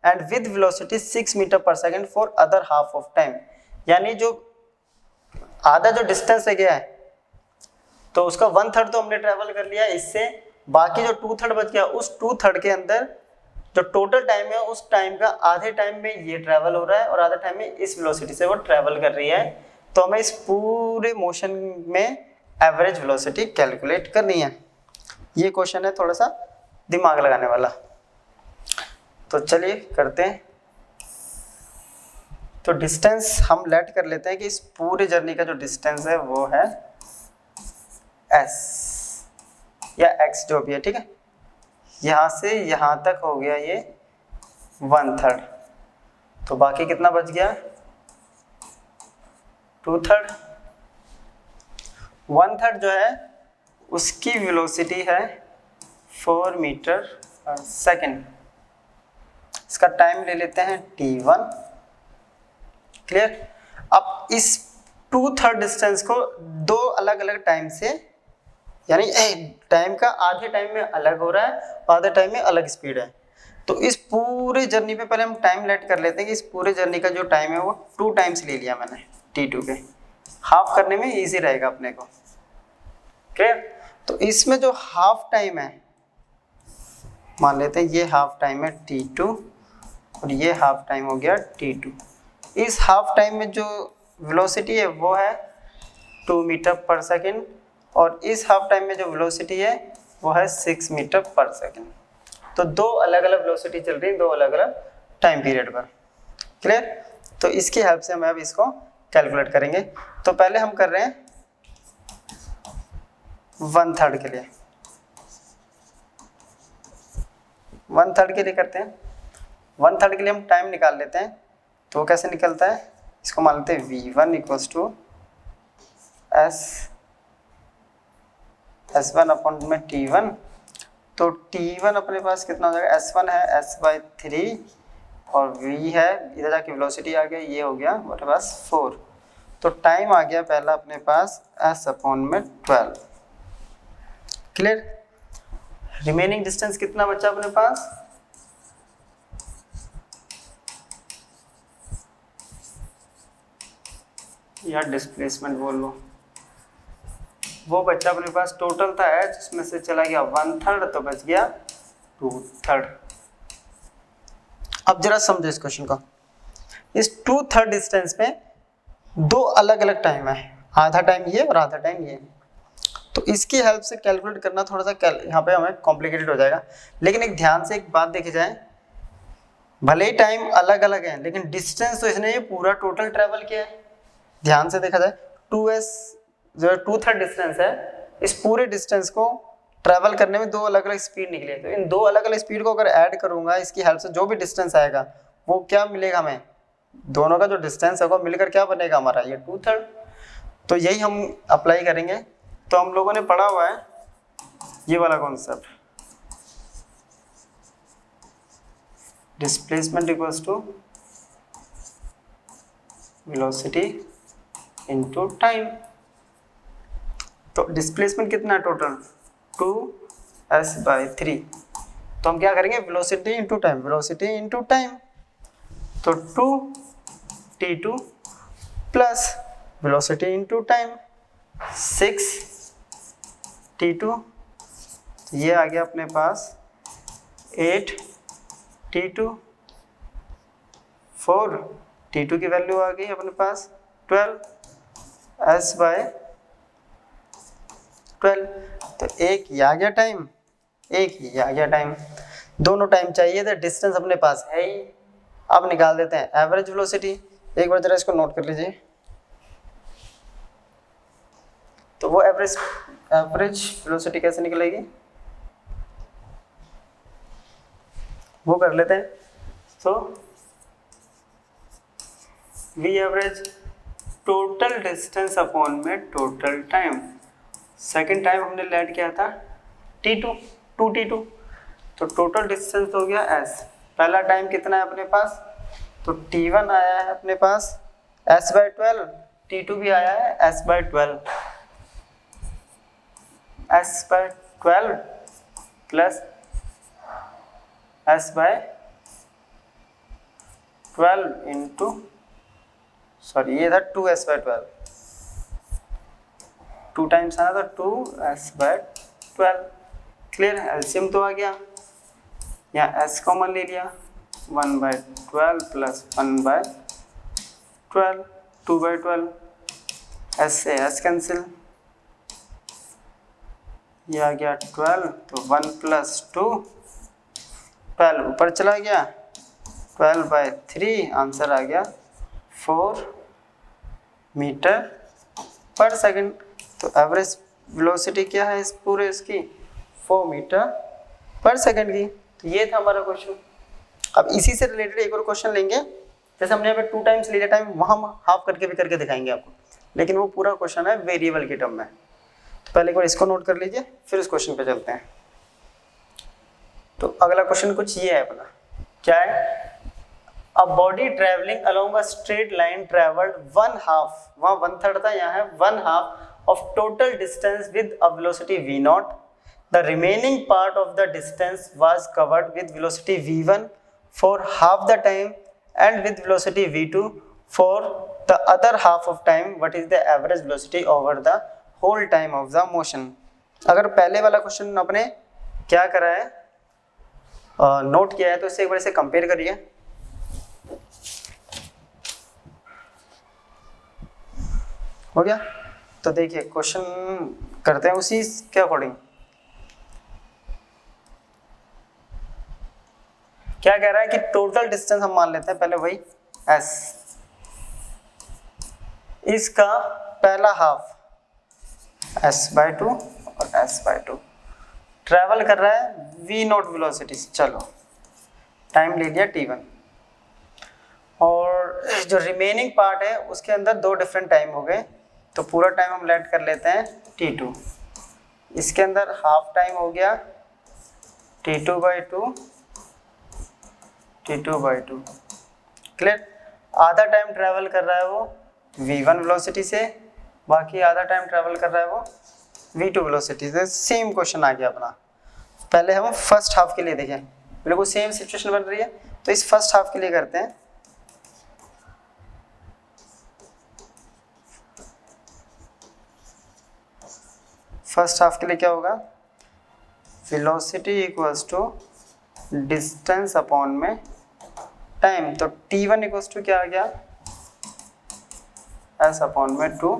and with velocity 6 meter per second for other half of time. यानी जो आधा जो डिस्टेंस रह गया है तो उसका 1/3 तो हमने ट्रैवल कर लिया, इससे बाकी जो 2/3 बच गया, उस 2/3 के अंदर जो टोटल टाइम है उस टाइम का आधे टाइम में ये ट्रैवल हो रहा है और आधे टाइम में इस वेलोसिटी से वो ट्रैवल कर रही है। तो हमें इस पूरे मोशन में एवरेज वेलोसिटी कैलकुलेट करनी है। ये क्वेश्चन है थोड़ा सा दिमाग लगाने वाला, तो चलिए करते हैं। तो डिस्टेंस हम लेट कर लेते हैं कि इस पूरे जर्नी का जो डिस्टेंस है वो है s या x जो भी है, ठीक है? यहाँ से यहाँ तक हो गया ये 1/3, तो बाकी कितना बच गया 2/3। 1/3 जो है उसकी वेलोसिटी है 4 मीटर पर सेकंड। इसका टाइम ले लेते हैं t1, क्लियर? अब इस 2/3 डिस्टेंस को दो अलग अलग टाइम से, यानी टाइम का आधे टाइम में अलग हो रहा है और आधे टाइम में अलग स्पीड है। तो इस पूरे जर्नी पे पहले हम टाइम लेट कर लेते हैं कि इस पूरे जर्नी का जो टाइम है वो 2 टाइम्स ले लिया मैंने, t2 के, हाफ करने में इजी रहेगा अपने को। क्लियर? तो इसमें जो हाफ टाइम है, मान लेते हैं ये हाफ टाइम है t2 और ये हाफ टाइम हो गया t2। इस हाफ टाइम में जो वेलोसिटी है वो है 2 मीटर पर सेकेंड और इस हाफ टाइम में जो वेलोसिटी है वो है 6 मीटर पर सेकेंड। तो दो अलग अलग वेलोसिटी चल रही है दो अलग अलग टाइम पीरियड पर। क्लियर? तो इसकी हेल्प से हम अब इसको कैलकुलेट करेंगे। तो पहले हम कर रहे हैं 1/3 के लिए, 1/3 के लिए करते हैं। 1/3 के लिए हम टाइम निकाल लेते हैं। तो वो कैसे निकलता है, इसको मान लेते हैं v1 equals to s1 upon में t1। तो t1 अपने पास कितना हो जाएगा, s1 है s/3 और v है इधर जाके वेलोसिटी आ गया, ये हो गया हमारे पास 4। तो टाइम आ गया पहला अपने पास s अपॉन में 12। क्लियर? रिमेनिंग डिस्टेंस कितना बचा अपने पास, या डिस्प्लेसमेंट बोल लो, वो बच्चा अपने पास टोटल था h, जिसमें से चला गया 1/3 तो बच गया 2/3। अब जरा समझो इस क्वेश्चन को। इस 2/3 डिस्टेंस में दो अलग अलग टाइम है, आधा टाइम ये और आधा टाइम ये। तो इसकी हेल्प से कैलकुलेट करना थोड़ा सा यहाँ पे हमें कॉम्प्लिकेटेड हो जाएगा। लेकिन एक ध्यान से एक बात देखी जाए, भले ही टाइम अलग अलग है लेकिन डिस्टेंस तो इसने ये पूरा टोटल ट्रेवल किया है। ध्यान से देखा जाए 2s जो 2/3 डिस्टेंस है, इस पूरे डिस्टेंस को ट्रैवल करने में दो अलग अलग स्पीड निकली है। तो इन दो अलग अलग स्पीड को अगर ऐड करूंगा इसकी हेल्प से जो भी डिस्टेंस आएगा वो क्या मिलेगा हमें, दोनों का जो डिस्टेंस होगा मिलकर क्या बनेगा हमारा, ये 2/3। तो यही हम अप्लाई करेंगे। तो हम लोगों ने पढ़ा हुआ है ये वाला concept, displacement equals to velocity into time. तो डिस्प्लेसमेंट कितना है टोटल 2s/3। तो हम क्या करेंगे, velocity into time, velocity into time. तो 2t2 plus velocity into time 6t2, ये आ गया अपने पास 8t2, 4t2 की वैल्यू आ गई अपने पास 12s/12। तो एक ये आ गया टाइम, एक ये आ गया टाइम, दोनों टाइम चाहिए थे, डिस्टेंस अपने पास है ही। अब निकाल देते हैं एवरेज वेलोसिटी। एक बार जरा इसको नोट कर लीजिए। तो वो एवरेज वेलोसिटी कैसे निकलेगी वो कर लेते हैं। तो we average total distance upon में टोटल टाइम। सेकेंड टाइम हमने लेट किया था t2, 2t2। तो टोटल डिस्टेंस हो गया s। पहला टाइम कितना है अपने पास, तो t1 आया है अपने पास s/12, t2 भी आया है s/12। s/12 plus s/12 into, sorry ये था 2s/12, 2 टाइम्स आना था 2s/12। क्लियर? एलसीएम तो आ गया, यहाँ s कॉमन ले लिया, 1/12 प्लस 1/12, 2/12, s से s कैंसिल, ये आ गया 12। तो 1 प्लस 2 12 ऊपर चला गया, 12/3 आंसर आ गया 4 मीटर पर सेकंड। तो एवरेज वेलोसिटी क्या है इस पूरे इसकी, 4 मीटर पर सेकंड की। तो ये था हमारा क्वेश्चन। अब इसी से रिलेटेड एक और क्वेश्चन लेंगे, जैसे हमने यहाँ पे 2 टाइम्स लिया टाइम, वहाँ हम हाफ करके भी करके दिखाएंगे आपको, लेकिन वो पूरा क्वेश्चन है वेरिएबल के टर्म में। तो पहले एक बार इसको नोट कर लीजिए, फिर इस क्वेश्चन पे चलते हैं। तो अगला क्वेश्चन कुछ ये है अपना, क्या है, a body travelling along a straight line travelled 1/2, वहाँ 1/3 था, यहाँ है 1/2 of total distance with a velocity v0। The remaining part of the distance was covered with velocity v1 for half the time and with velocity v2 for the the other half of time what is the average velocity over the whole time of the motion. अगर पहले वाला question आपने क्या करा है, note किया है, तो इससे एक बार इसे कंपेयर करिए। हो गया? तो देखिए क्वेश्चन करते हैं उसी के अकॉर्डिंग। क्या कह रहा है कि टोटल डिस्टेंस हम मान लेते हैं पहले वही s, इसका पहला हाफ s/2 और s/2 ट्रैवल कर रहा है v0 वेलोसिटी से। चलो टाइम ले लिया t1, और जो रिमेनिंग पार्ट है उसके अंदर दो डिफरेंट टाइम हो गए, तो पूरा टाइम हम लेट कर लेते हैं t2। इसके अंदर हाफ टाइम हो गया t2/2 t2/2। क्लियर? आधा टाइम ट्रैवल कर रहा है वो v1 वेलोसिटी से, बाकी आधा टाइम ट्रैवल कर रहा है वो v2 वेलोसिटी से। सेम क्वेश्चन आ गया अपना। पहले हम फर्स्ट हाफ के लिए देखें, बिल्कुल सेम सिचुएशन बन रही है, तो इस फर्स्ट हाफ के लिए करते हैं। फर्स्ट हाफ के लिए क्या होगा, velocity equals to distance upon में टाइम। तो t1 इक्वल्स टू क्या आ गया, s अपॉन में 2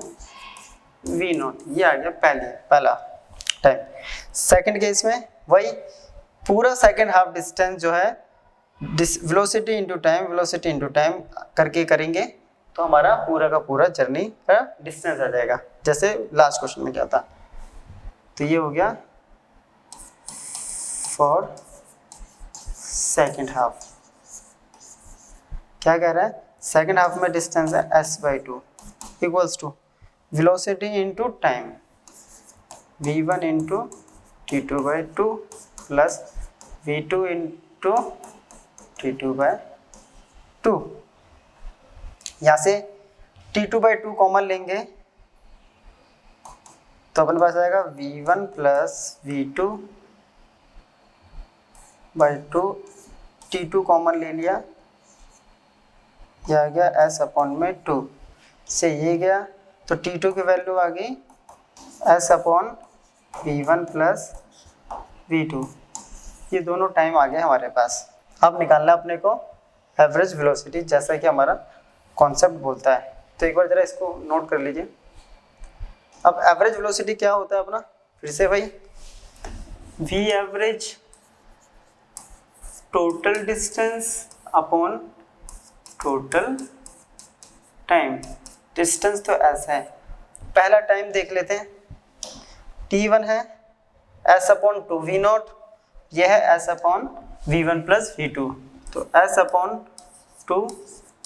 v0, ये आ गया पहला टाइम। सेकंड केस में वही पूरा सेकंड हाफ डिस्टेंस जो है वेलोसिटी इनटू टाइम करके करेंगे, तो हमारा पूरा का पूरा जर्नी का डिस्टेंस आ जाएगा, जैसे लास्ट क्वेश्चन में क्या था। तो ये हो गया फॉर सेकंड हाफ। क्या कह रहा है, सेकंड हाफ में डिस्टेंस है s/2 equals to velocity into time v1 into t2/2 plus v2 into t2/2। यहाँ से t2/2 कॉमन लेंगे तो अपने पास आएगा v1 plus v2/2, t2 common ले लिया, यह आ गया s अपॉन में 2 से ये गया, तो t2 की वैल्यू आ गई s upon v1 plus v2। ये दोनों टाइम आ गए हमारे पास। अब निकालना अपने को एवरेज वेलोसिटी, जैसा कि हमारा कॉन्सेप्ट बोलता है। तो एक बार जरा इसको नोट कर लीजिए। अब एवरेज वेलोसिटी क्या होता है अपना, फिर से भाई v average total distance upon total time. Distance तो s है, पहला टाइम देख लेते हैं, t1 है s अपॉन 2 v0, यह है s upon v1 plus v2, तो s upon 2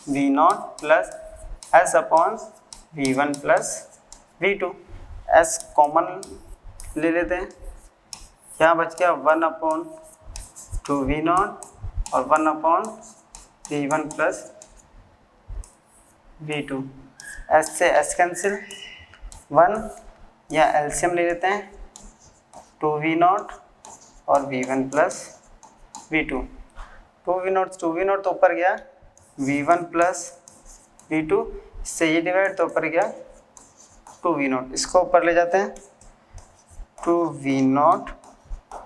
v0 plus s upon v1 plus v2। s common ले लेते हैं, यहाँ बच गया 1 अपॉन 2 v0 और 1 upon v1 plus v2। s से s कैंसिल, 1 या एलसीएम ले लेते हैं, 2v0 और v1 प्लस v2। 2v0 तो ऊपर गया v1 प्लस v2, इससे ये डिवाइड तो ऊपर गया 2v0, इसको ऊपर ले जाते हैं, 2v0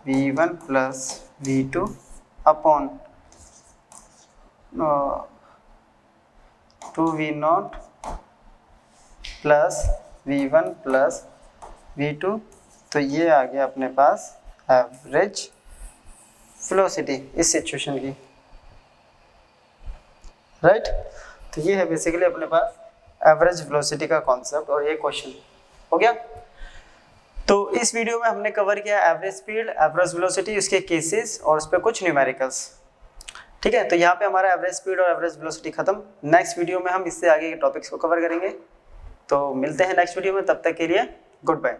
v1 plus v2 upon 2v0 plus v1 plus v2। तो ये आ गया अपने पास एवरेज वेलोसिटी इस सिचुएशन की, राइट। तो ये है बेसिकली अपने पास एवरेज वेलोसिटी का कॉन्सेप्ट, और ये क्वेश्चन हो गया। तो इस वीडियो में हमने कवर किया एवरेज स्पीड, एवरेज वेलोसिटी, उसके केसेस और उस पर कुछ न्यूमेरिकल्स। ठीक है, तो यहाँ पे हमारा एवरेज स्पीड और एवरेज वेलोसिटी खत्म। नेक्स्ट वीडियो में हम इससे आगे के टॉपिक्स को कवर करेंगे। तो मिलते हैं नेक्स्ट वीडियो में, तब तक के लिए गुड बाय।